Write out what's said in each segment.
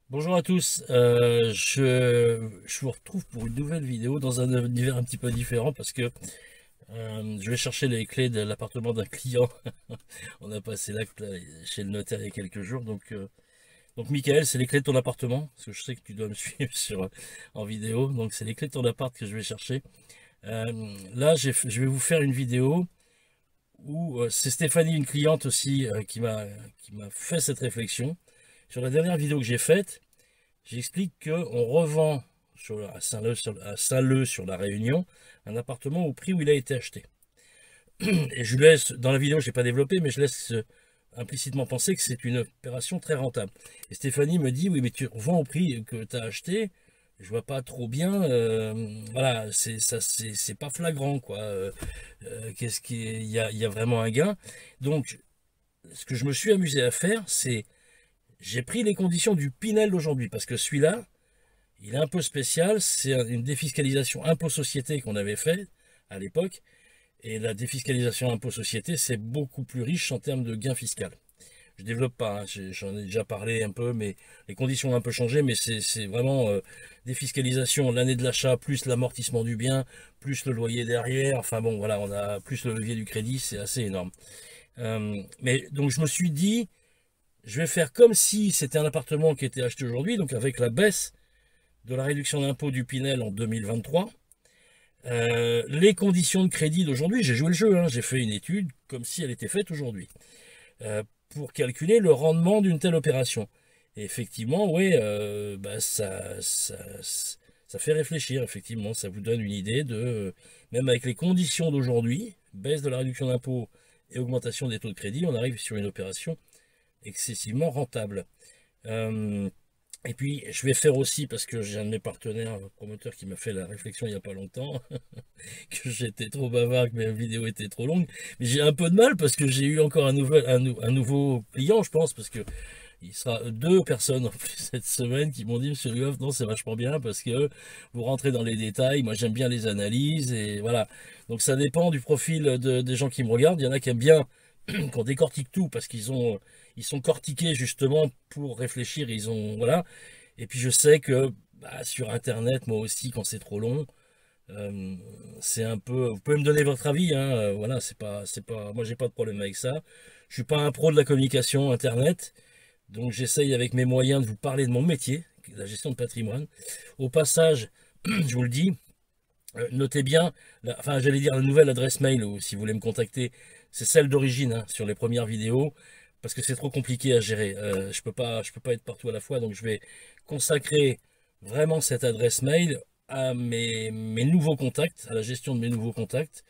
Bonjour à tous, je vous retrouve pour une nouvelle vidéo dans un univers un petit peu différent parce que je vais chercher les clés de l'appartement d'un client. On a passé l'acte là, chez le notaire il y a quelques jours, donc Michael, c'est les clés de ton appartement, parce que je sais que tu dois me suivre en vidéo, donc c'est les clés de ton appart que je vais chercher. Là, je vais vous faire une vidéo où c'est Stéphanie, une cliente aussi, qui m'a fait cette réflexion. Sur la dernière vidéo que j'ai faite, j'explique qu'on revend à Saint-Leu sur la Réunion un appartement au prix où il a été acheté. Et je laisse, dans la vidéo, je n'ai pas développé, mais je laisse implicitement penser que c'est une opération très rentable. Et Stéphanie me dit, oui, mais tu revends au prix que tu as acheté, je vois pas trop bien, voilà, c'est pas flagrant, quoi. Qu'est-ce qui il y a vraiment un gain. Donc, ce que je me suis amusé à faire, c'est j'ai pris les conditions du Pinel d'aujourd'hui, parce que celui-là, il est un peu spécial, c'est une défiscalisation impôt-société qu'on avait fait à l'époque, et la défiscalisation impôt-société, c'est beaucoup plus riche en termes de gains fiscal. Je développe pas, hein, j'en ai déjà parlé un peu, mais les conditions ont un peu changé, mais c'est vraiment défiscalisation, l'année de l'achat, plus l'amortissement du bien, plus le loyer derrière, enfin bon, voilà, on a plus le levier du crédit, c'est assez énorme. Mais donc je me suis dit, je vais faire comme si c'était un appartement qui était acheté aujourd'hui, donc avec la baisse de la réduction d'impôt du Pinel en 2023. Les conditions de crédit d'aujourd'hui, j'ai joué le jeu, hein, j'ai fait une étude comme si elle était faite aujourd'hui, pour calculer le rendement d'une telle opération. Et effectivement, oui, ça fait réfléchir, effectivement, ça vous donne une idée de, même avec les conditions d'aujourd'hui, baisse de la réduction d'impôt et augmentation des taux de crédit, on arrive sur une opération excessivement rentable. Euh, et puis, je vais faire aussi, parce que j'ai un de mes partenaires promoteurs qui m'a fait la réflexion il n'y a pas longtemps, que j'étais trop bavard, que mes vidéos étaient trop longues. Mais j'ai un peu de mal parce que j'ai eu encore un nouveau client, je pense, parce que il sera deux personnes en plus cette semaine qui m'ont dit, Monsieur Luoff, non, c'est vachement bien parce que vous rentrez dans les détails. Moi, j'aime bien les analyses et voilà. Donc, ça dépend du profil des gens qui me regardent. Il y en a qui aiment bien qu'on décortique tout parce ils sont cortiqués justement pour réfléchir. Ils ont, voilà. Et puis je sais que bah, sur Internet, moi aussi, quand c'est trop long, euh, c'est un peu. Vous pouvez me donner votre avis, hein, voilà, c'est pas. Moi, j'ai pas de problème avec ça. Je suis pas un pro de la communication Internet, donc j'essaye avec mes moyens de vous parler de mon métier, la gestion de patrimoine. Au passage, je vous le dis, notez bien, enfin, j'allais dire la nouvelle adresse mail, ou si vous voulez me contacter, c'est celle d'origine, hein, sur les premières vidéos, parce que c'est trop compliqué à gérer. Je peux pas être partout à la fois, donc je vais consacrer vraiment cette adresse mail à mes nouveaux contacts, à la gestion de mes nouveaux contacts,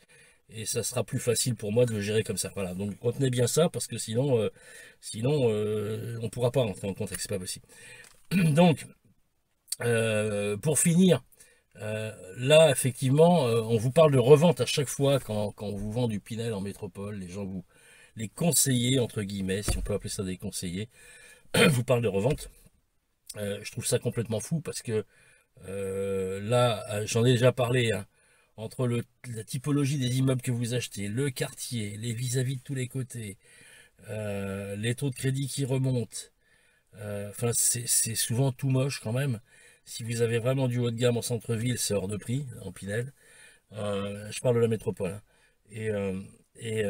et ça sera plus facile pour moi de le gérer comme ça. Voilà, donc retenez bien ça, parce que sinon, on pourra pas rentrer en contact, c'est pas possible. Donc, pour finir, là, effectivement, on vous parle de revente à chaque fois quand on vous vend du Pinel en métropole. Les gens les conseillers, entre guillemets, si on peut appeler ça des conseillers, vous parlent de revente. Je trouve ça complètement fou parce que là, j'en ai déjà parlé, hein, entre la typologie des immeubles que vous achetez, le quartier, les vis-à-vis de tous les côtés, les taux de crédit qui remontent. Enfin, c'est souvent tout moche quand même. Si vous avez vraiment du haut de gamme en centre-ville, c'est hors de prix, en Pinel. Je parle de la métropole, hein. Et, euh, et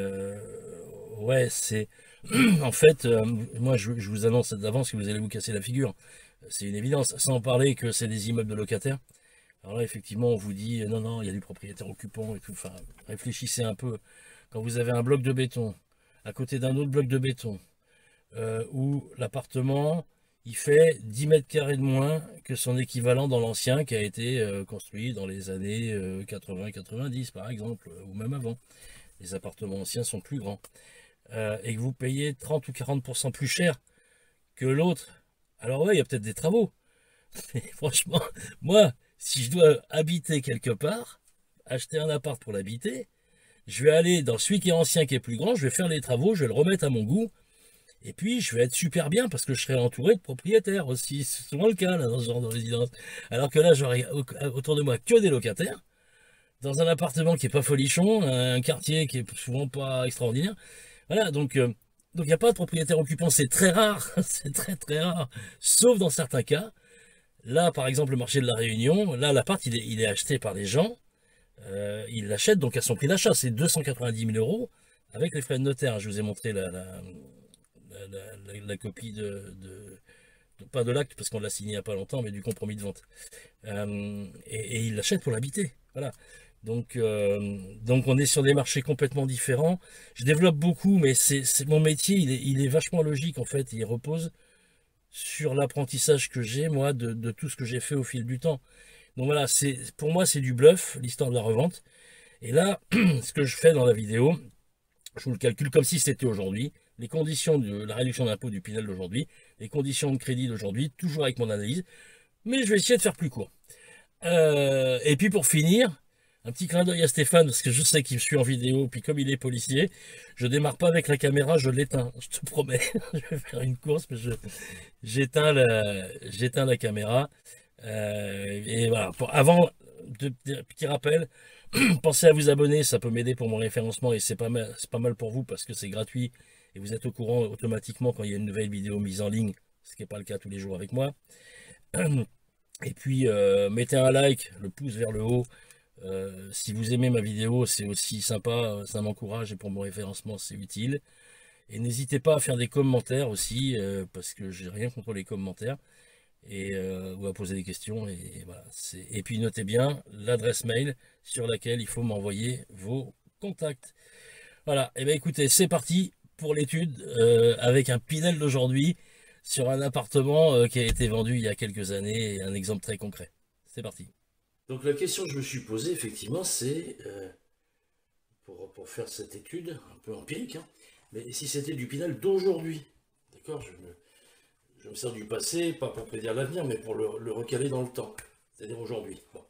ouais, c'est. En fait, moi, je vous annonce d'avance que vous allez vous casser la figure. C'est une évidence. Sans parler que c'est des immeubles de locataires. Alors là, effectivement, on vous dit non, non, il y a du propriétaire occupant et tout. Enfin, réfléchissez un peu. Quand vous avez un bloc de béton à côté d'un autre bloc de béton, où l'appartement, il fait 10 mètres carrés de moins que son équivalent dans l'ancien qui a été construit dans les années 80-90 par exemple, ou même avant. Les appartements anciens sont plus grands. Et que vous payez 30 ou 40% plus cher que l'autre. Alors ouais, il y a peut-être des travaux. Mais franchement, moi, si je dois habiter quelque part, acheter un appart pour l'habiter, je vais aller dans celui qui est ancien, qui est plus grand, je vais faire les travaux, je vais le remettre à mon goût, et puis, je vais être super bien parce que je serai entouré de propriétaires aussi. C'est souvent le cas là, dans ce genre de résidence. Alors que là, j'aurai autour de moi que des locataires, dans un appartement qui est pas folichon, un quartier qui est souvent pas extraordinaire. Voilà, Donc il n'y a pas de propriétaire occupant, c'est très rare, c'est très très rare, sauf dans certains cas. Là, par exemple, le marché de la Réunion, là, l'appart, il est acheté par les gens, ils l'achètent donc à son prix d'achat, c'est 290 000 euros avec les frais de notaire. Je vous ai montré la copie pas de l'acte parce qu'on l'a signé il n'y a pas longtemps, mais du compromis de vente. Et ils l'achètent pour l'habiter. Voilà. Donc on est sur des marchés complètement différents. Je développe beaucoup, mais c'est mon métier, il est vachement logique en fait. Il repose sur l'apprentissage que j'ai, moi, de tout ce que j'ai fait au fil du temps. Donc voilà, pour moi, c'est du bluff, l'histoire de la revente. Et là, ce que je fais dans la vidéo, je vous le calcule comme si c'était aujourd'hui. Les conditions de la réduction d'impôt du Pinel d'aujourd'hui, les conditions de crédit d'aujourd'hui, toujours avec mon analyse. Mais je vais essayer de faire plus court. Et puis pour finir, un petit clin d'œil à Stéphane, parce que je sais qu'il me suit en vidéo, puis comme il est policier, je démarre pas avec la caméra, je l'éteins, je te promets. Je vais faire une course, mais j'éteins la caméra. Et voilà, avant, petit rappel, pensez à vous abonner, ça peut m'aider pour mon référencement et c'est pas mal pour vous parce que c'est gratuit et vous êtes au courant automatiquement quand il y a une nouvelle vidéo mise en ligne, ce qui n'est pas le cas tous les jours avec moi. Et puis mettez un like, le pouce vers le haut. Si vous aimez ma vidéo, c'est aussi sympa, ça m'encourage et pour mon référencement c'est utile. Et n'hésitez pas à faire des commentaires aussi, parce que j'ai rien contre les commentaires, ou à poser des questions. Et voilà, et puis notez bien l'adresse mail sur laquelle il faut m'envoyer vos contacts. Voilà, et bien écoutez, c'est parti pour l'étude avec un Pinel d'aujourd'hui sur un appartement qui a été vendu il y a quelques années, et un exemple très concret. C'est parti. Donc la question que je me suis posée, effectivement, c'est, pour faire cette étude, un peu empirique, hein, mais si c'était du Pinel d'aujourd'hui, d'accord, je me sers du passé, pas pour prédire l'avenir, mais pour le recaler dans le temps, c'est-à-dire aujourd'hui. Bon.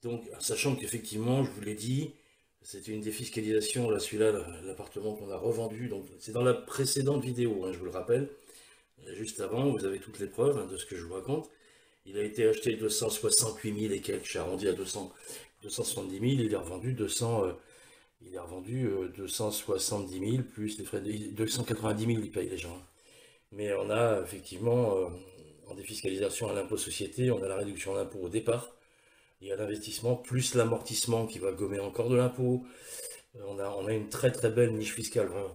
Donc, sachant qu'effectivement, je vous l'ai dit, c'était une défiscalisation, là, celui-là, l'appartement qu'on a revendu, donc c'est dans la précédente vidéo, hein, je vous le rappelle. Juste avant, vous avez toutes les preuves, hein, de ce que je vous raconte. Il a été acheté 268 000 et quelques, j'ai arrondi à 270 000, il est revendu 270 000, plus les frais de 290 000, ils payent les gens. Mais on a effectivement, en défiscalisation à l'impôt société, on a la réduction d'impôt au départ, il y a l'investissement, plus l'amortissement qui va gommer encore de l'impôt. On a une très très belle niche fiscale, vraiment.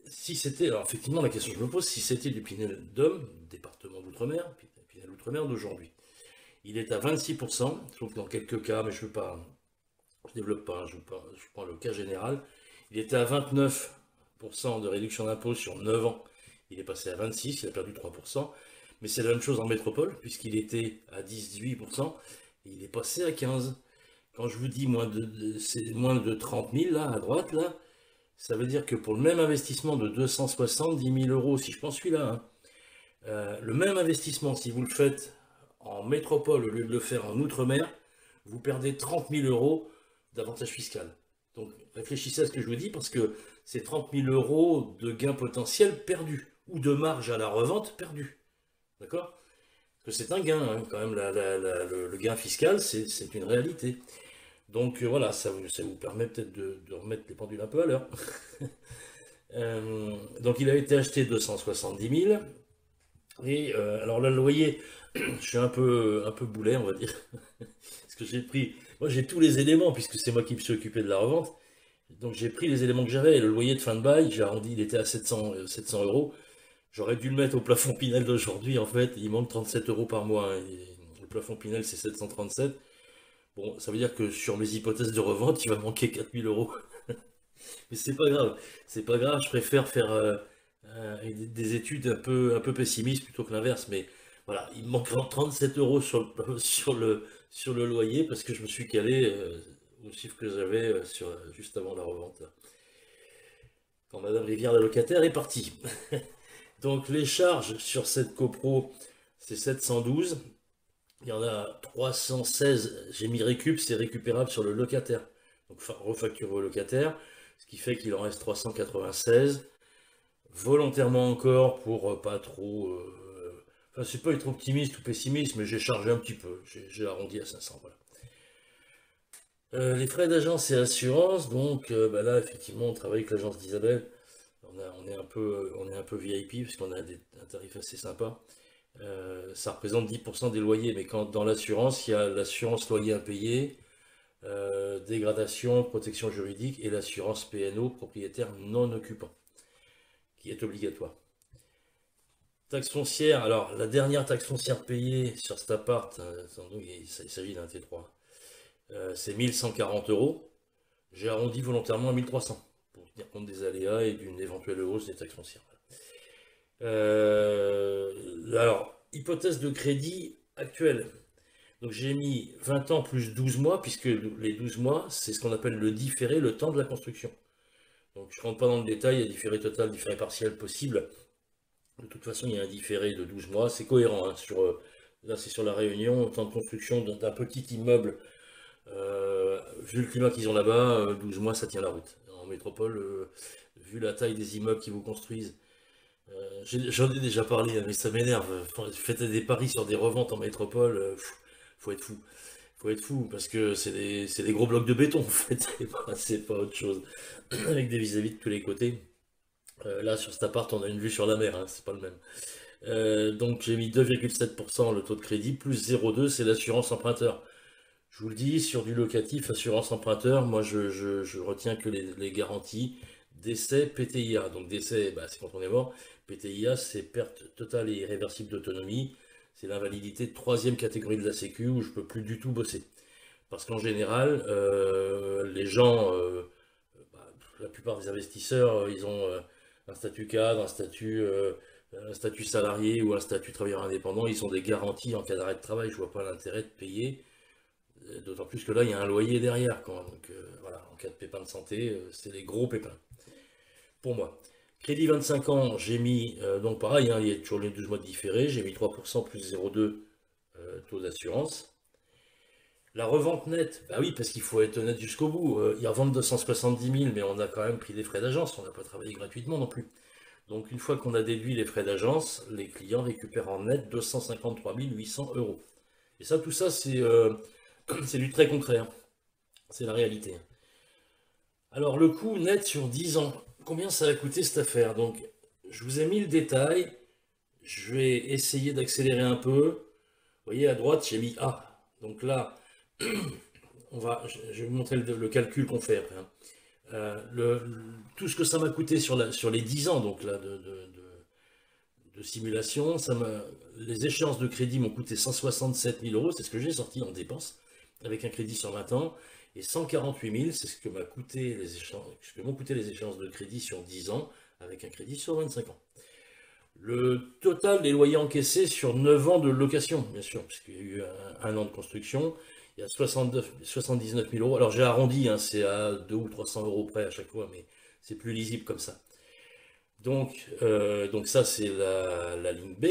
Si c'était, alors effectivement, la question que je me pose, si c'était du Pinel d'Homme, département d'outre-mer, Pinel d'outre-mer d'aujourd'hui, il est à 26%, sauf dans quelques cas, mais je développe pas, je prends le cas général, il était à 29% de réduction d'impôt sur 9 ans, il est passé à 26, il a perdu 3%, mais c'est la même chose en métropole, puisqu'il était à 18%, et il est passé à 15%. Quand je vous dis c'est moins de 30 000, là, à droite, là, ça veut dire que pour le même investissement de 270 000 euros, si je pense celui-là, hein, le même investissement, si vous le faites en métropole au lieu de le faire en outre-mer, vous perdez 30 000 euros d'avantage fiscal. Donc réfléchissez à ce que je vous dis, parce que c'est 30 000 euros de gains potentiels perdus, ou de marge à la revente perdue. D'accord? Parce que c'est un gain, hein, quand même, le gain fiscal, c'est une réalité. Donc voilà, ça vous permet peut-être de remettre les pendules un peu à l'heure. Donc il a été acheté 270 000. Et alors là, le loyer, je suis un peu boulet, on va dire. Parce que moi j'ai tous les éléments, puisque c'est moi qui me suis occupé de la revente. Donc j'ai pris les éléments que j'avais, et le loyer de fin de bail, j'ai arrondi, il était à 700 euros. J'aurais dû le mettre au plafond Pinel d'aujourd'hui, en fait, il manque 37 euros par mois, hein. Le plafond Pinel c'est 737. Bon, ça veut dire que sur mes hypothèses de revente, il va manquer 4000 euros. Mais c'est pas grave, je préfère faire des études un peu pessimistes plutôt que l'inverse. Mais voilà, il me manquera 37 euros sur le loyer parce que je me suis calé au chiffre que j'avais juste avant la revente, là, quand Madame Rivière, la locataire, est partie. Donc les charges sur cette copro, c'est 712. Il y en a 316, j'ai mis récup, c'est récupérable sur le locataire. Donc refacturé au locataire, ce qui fait qu'il en reste 396. Volontairement encore pour pas trop... Enfin, c'est pas être optimiste ou pessimiste, mais j'ai chargé un petit peu. J'ai arrondi à 500, voilà. Les frais d'agence et assurance, donc bah là effectivement on travaille avec l'agence d'Isabelle. On est un peu VIP parce qu'on a un tarif assez sympa. Ça représente 10% des loyers, mais quand dans l'assurance, il y a l'assurance loyer impayé, dégradation, protection juridique et l'assurance PNO, propriétaire non occupant, qui est obligatoire. Taxe foncière, alors la dernière taxe foncière payée sur cet appart, donc, il s'agit d'un T3, c'est 1140 euros. J'ai arrondi volontairement à 1300 pour tenir compte des aléas et d'une éventuelle hausse des taxes foncières. Alors, hypothèse de crédit actuelle. Donc j'ai mis 20 ans plus 12 mois, puisque les 12 mois, c'est ce qu'on appelle le différé, le temps de la construction. Donc je ne rentre pas dans le détail, il y a différé total, différé partiel possible. De toute façon, il y a un différé de 12 mois, c'est cohérent. Hein, là, c'est sur la Réunion, temps de construction d'un petit immeuble. Vu le climat qu'ils ont là-bas, 12 mois, ça tient la route. En métropole, vu la taille des immeubles qu'ils vous construisent, j'en ai déjà parlé, hein, mais ça m'énerve. Faites des paris sur des reventes en métropole, faut être fou. Faut être fou, parce que c'est des gros blocs de béton, en fait. C'est pas autre chose. Avec des vis-à-vis de tous les côtés. Là, sur cet appart, on a une vue sur la mer, hein, c'est pas le même. Donc j'ai mis 2,7% le taux de crédit, plus 0,2, c'est l'assurance emprunteur. Je vous le dis, sur du locatif, assurance emprunteur, moi je retiens que les garanties décès, PTIA. Donc décès, bah, c'est quand on est mort. PTIA, c'est perte totale et irréversible d'autonomie. C'est l'invalidité de troisième catégorie de la Sécu où je peux plus du tout bosser. Parce qu'en général, les gens, bah, la plupart des investisseurs, ils ont un statut cadre, un statut salarié ou un statut travailleur indépendant. Ils ont des garanties en cas d'arrêt de travail. Je vois pas l'intérêt de payer. D'autant plus que là, il y a un loyer derrière. Donc voilà, en cas de pépin de santé, c'est les gros pépins. Pour moi. Crédit 25 ans, j'ai mis, donc pareil, hein, il y a toujours les 12 mois de différé, j'ai mis 3% plus 0,2 taux d'assurance. La revente nette, bah oui, parce qu'il faut être honnête jusqu'au bout. Ils revendent 270 000, mais on a quand même pris des frais d'agence, on n'a pas travaillé gratuitement non plus. Donc une fois qu'on a déduit les frais d'agence, les clients récupèrent en net 253 800 euros. Et ça, tout ça, c'est du très concret, hein. C'est la réalité. Alors le coût net sur 10 ans, combien ça a coûté cette affaire? Donc je vous ai mis le détail, je vais essayer d'accélérer un peu. Vous voyez à droite j'ai mis A. Donc là, je vais vous montrer le calcul qu'on fait après, hein. Tout ce que ça m'a coûté sur les 10 ans donc là, de simulation, les échéances de crédit m'ont coûté 167 000 euros, c'est ce que j'ai sorti en dépenses, avec un crédit sur 20 ans, et 148 000, c'est ce que m'ont coûté les échéances de crédit sur 10 ans, avec un crédit sur 25 ans. Le total des loyers encaissés sur 9 ans de location, bien sûr, puisqu'il y a eu un an de construction, il y a 79 000 euros. Alors j'ai arrondi, hein, c'est à 200 ou 300 euros près à chaque fois, mais c'est plus lisible comme ça. Donc ça, c'est la ligne B.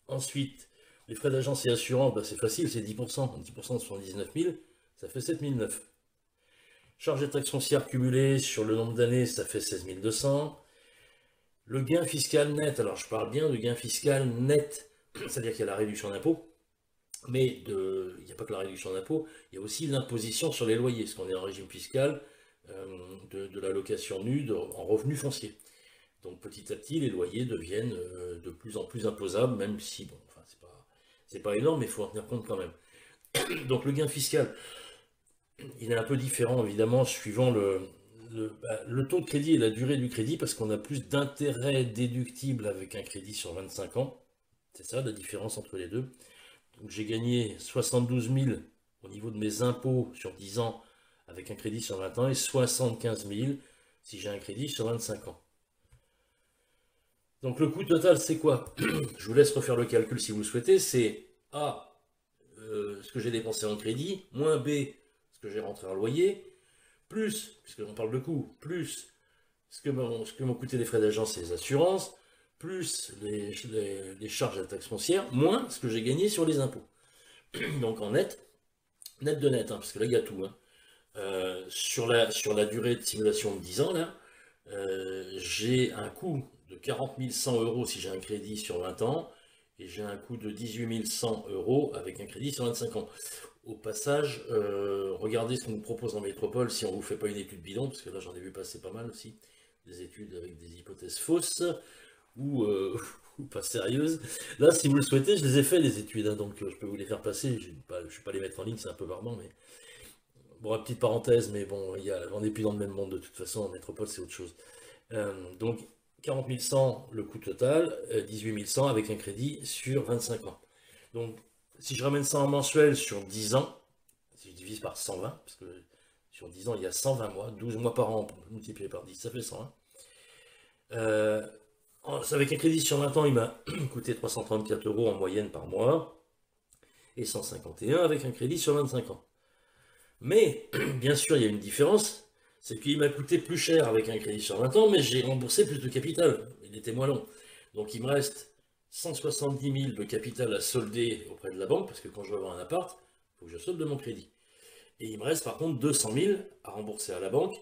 Ensuite, les frais d'agence et assurance, bah, c'est facile, c'est 10%. 10% de 79 000, ça fait 7 900. Charges et taxes foncières cumulées sur le nombre d'années, ça fait 16 200. Le gain fiscal net, alors je parle bien de gain fiscal net, c'est-à-dire qu'il y a la réduction d'impôt, mais il n'y a pas que la réduction d'impôt, il y a aussi l'imposition sur les loyers, parce qu'on est en régime fiscal de la location nue en revenu foncier. Donc petit à petit, les loyers deviennent de plus en plus imposables, même si, bon, enfin, c'est pas énorme, mais il faut en tenir compte quand même. Donc le gain fiscal, il est un peu différent, évidemment, suivant le taux de crédit et la durée du crédit, parce qu'on a plus d'intérêts déductibles avec un crédit sur 25 ans. C'est ça la différence entre les deux. Donc j'ai gagné 72 000 au niveau de mes impôts sur 10 ans avec un crédit sur 20 ans et 75 000 si j'ai un crédit sur 25 ans. Donc le coût total, c'est quoi? Je vous laisse refaire le calcul si vous le souhaitez. C'est A, ce que j'ai dépensé en crédit, moins B, ce que j'ai rentré en loyer, plus, puisqu'on parle de coût, plus ce que m'ont coûté les frais d'agence et les assurances, plus les charges de la taxe foncière, moins ce que j'ai gagné sur les impôts. Donc en net, net de net, hein, parce que là il y a tout, hein. Sur la durée de simulation de 10 ans, là, j'ai un coût de 40 100 euros si j'ai un crédit sur 20 ans, et j'ai un coût de 18 100 euros avec un crédit sur 25 ans. Au passage, regardez ce qu'on vous propose en métropole si on vous fait pas une étude bidon, parce que là j'en ai vu passer pas mal aussi, des études avec des hypothèses fausses ou, ou pas sérieuses. Là, si vous le souhaitez, je les ai fait les études, hein, donc je peux vous les faire passer. Je ne vais pas les mettre en ligne, c'est un peu barbant, mais bon, une petite parenthèse, mais bon, on n'est plus dans le même monde de toute façon, en métropole c'est autre chose. Donc 40 100 le coût total, 18 100 avec un crédit sur 25 ans. Donc si je ramène ça en mensuel sur 10 ans, si je divise par 120, parce que sur 10 ans il y a 120 mois, 12 mois par an multiplié par 10, ça fait 120. Avec un crédit sur 20 ans, il m'a coûté 334 € en moyenne par mois, et 151 avec un crédit sur 25 ans. Mais, bien sûr, il y a une différence, c'est qu'il m'a coûté plus cher avec un crédit sur 20 ans, mais j'ai remboursé plus de capital. Il était moins long. Donc il me reste 170 000 de capital à solder auprès de la banque, parce que quand je vais avoir un appart, il faut que je solde de mon crédit. Et il me reste par contre 200 000 à rembourser à la banque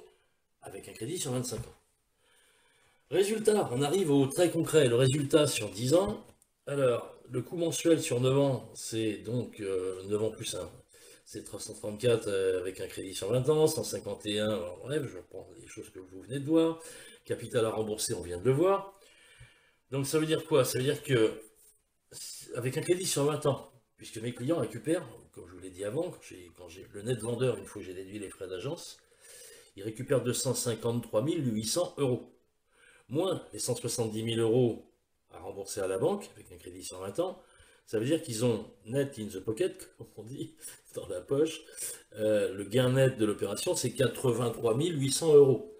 avec un crédit sur 25 ans. Résultat, on arrive au très concret. Le résultat sur 10 ans, alors le coût mensuel sur 9 ans, c'est donc 9 ans plus 1. C'est 334 avec un crédit sur 20 ans, 151, alors, bref, je reprends les choses que vous venez de voir. Capital à rembourser, on vient de le voir. Donc ça veut dire quoi? Ça veut dire que avec un crédit sur 20 ans, puisque mes clients récupèrent, comme je vous l'ai dit avant, quand j'ai le net vendeur, une fois que j'ai déduit les frais d'agence, ils récupèrent 253 800 €. Moins les 170 000 € à rembourser à la banque, avec un crédit sur 20 ans, ça veut dire qu'ils ont net in the pocket, comme on dit, dans la poche. Le gain net de l'opération, c'est 83 800 €.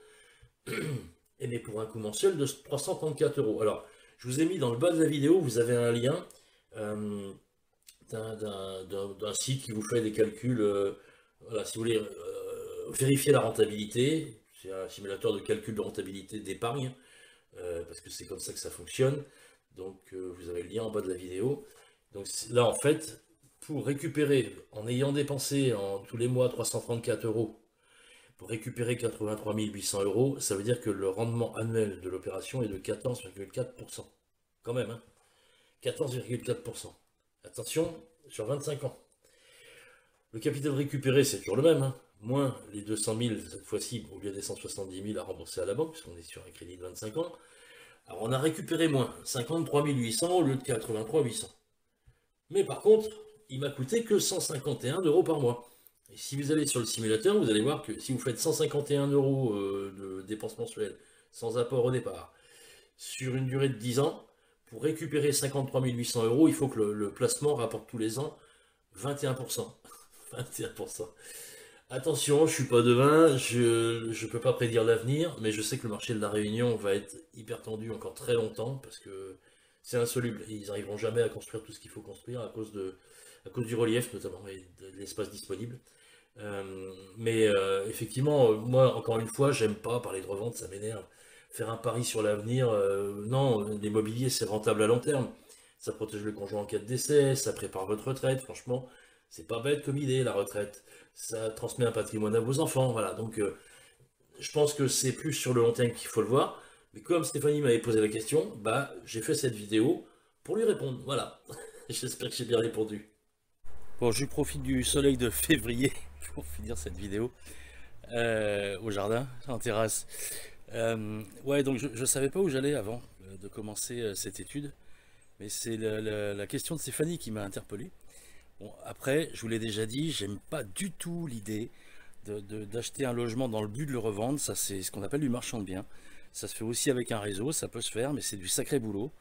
Et mais pour un coût mensuel de 334 €. Alors, je vous ai mis dans le bas de la vidéo, vous avez un lien d'un site qui vous fait des calculs. Voilà, si vous voulez vérifier la rentabilité, c'est un simulateur de calcul de rentabilité d'épargne, parce que c'est comme ça que ça fonctionne. Donc vous avez le lien en bas de la vidéo. Donc là en fait, pour récupérer, en ayant dépensé tous les mois 334 €, pour récupérer 83 800 €, ça veut dire que le rendement annuel de l'opération est de 14,4%. Quand même, hein, 14,4%. Attention, sur 25 ans. Le capital récupéré, c'est toujours le même, hein, moins les 200 000 cette fois-ci, au lieu des 170 000 à rembourser à la banque, puisqu'on est sur un crédit de 25 ans. Alors on a récupéré moins, 53 800 au lieu de 83 800. Mais par contre, il m'a coûté que 151 € par mois. Et si vous allez sur le simulateur, vous allez voir que si vous faites 151 € de dépenses mensuelles, sans apport au départ, sur une durée de 10 ans, pour récupérer 53 800 €, il faut que le placement rapporte tous les ans 21%. 21%. Attention, je suis pas devin, je peux pas prédire l'avenir, mais je sais que le marché de la Réunion va être hyper tendu encore très longtemps parce que c'est insoluble. Ils n'arriveront jamais à construire tout ce qu'il faut construire à cause du relief notamment et de l'espace disponible. Effectivement, moi encore une fois, j'aime pas parler de revente, ça m'énerve. Faire un pari sur l'avenir, non, l'immobilier c'est rentable à long terme. Ça protège le conjoint en cas de décès, ça prépare votre retraite, franchement, c'est pas bête comme idée la retraite. Ça transmet un patrimoine à vos enfants, voilà. Donc je pense que c'est plus sur le long terme qu'il faut le voir. Mais comme Stéphanie m'avait posé la question, bah j'ai fait cette vidéo pour lui répondre. Voilà. J'espère que j'ai bien répondu. Bon, je profite du soleil de février pour finir cette vidéo au jardin, en terrasse. Ouais, donc je ne savais pas où j'allais avant de commencer cette étude, mais c'est la question de Stéphanie qui m'a interpellé. Bon, après, je vous l'ai déjà dit, j'aime pas du tout l'idée d'acheter un logement dans le but de le revendre. Ça, c'est ce qu'on appelle du marchand de biens. Ça se fait aussi avec un réseau, ça peut se faire, mais c'est du sacré boulot.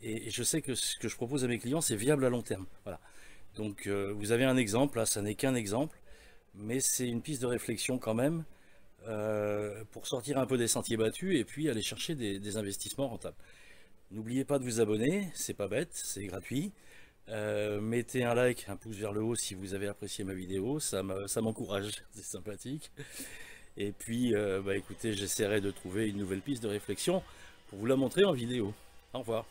Et je sais que ce que je propose à mes clients, c'est viable à long terme. Voilà. Donc, vous avez un exemple, là, ça n'est qu'un exemple, mais c'est une piste de réflexion quand même pour sortir un peu des sentiers battus et puis aller chercher des investissements rentables. N'oubliez pas de vous abonner, c'est pas bête, c'est gratuit. Mettez un like, un pouce vers le haut si vous avez apprécié ma vidéo, ça m'encourage, c'est sympathique. Et puis, écoutez, j'essaierai de trouver une nouvelle piste de réflexion pour vous la montrer en vidéo. Au revoir.